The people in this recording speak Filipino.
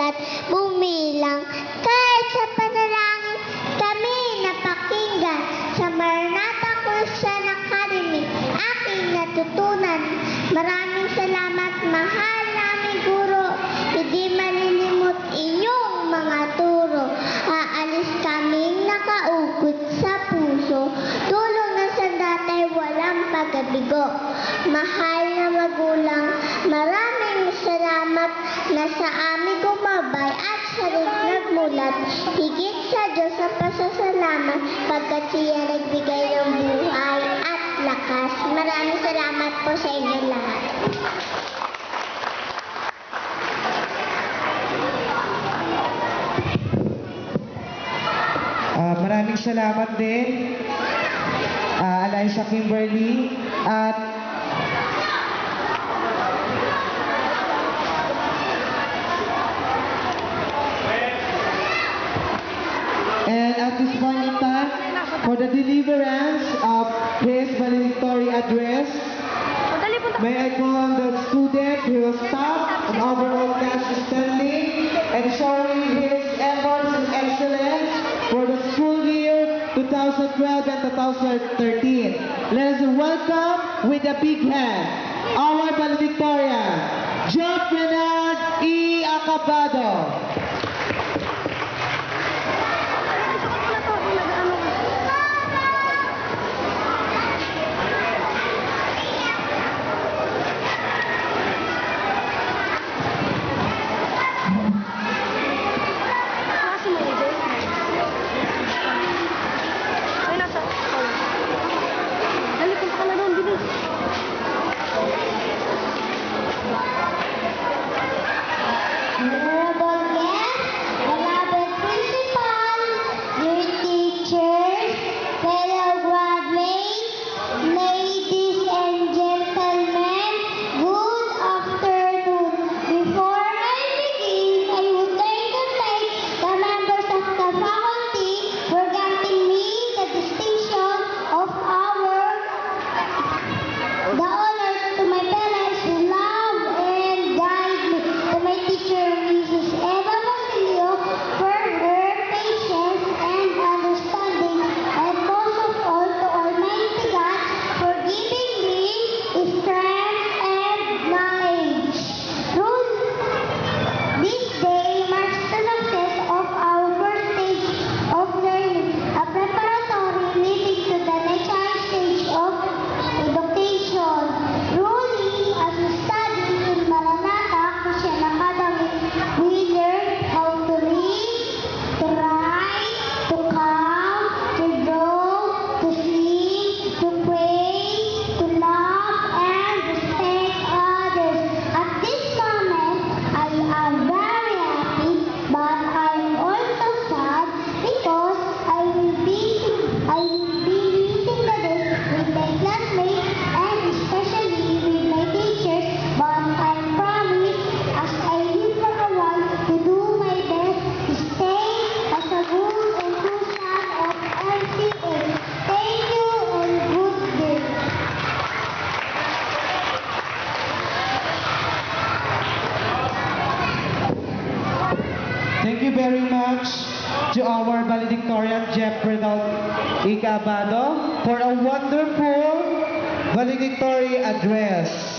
at bumilang. Kahit sa panalangin kami napakinggan. Sa Maranatha Christian Academy, aking natutunan. Maraming salamat, mahal naming guro. Hindi malilimot iyong mga turo. Aalis kaming nakaugot sa puso. Tulong ng sandatay walang pagkabigo. Mahal na magulang, maraming salamat na sa amin gumabay at sa rin nagmulat. Higit sa Diyos sa pasasalamat pagkat siya nagbigay ng buhay at lakas. Maraming salamat po sa inyo lahat. Maraming salamat din, Eliza Kimberly, at at this point in time, for the deliverance of his valedictory address, may I call on the student who will stop and overall class standing and showing his efforts and excellence for the school year 2012 and 2013. Let us welcome with a big hand our valedictorian, Jeff Renard E. Acabado. Thank you very much to our valedictorian, Jeff Renard E. Acabado, for a wonderful valedictory address.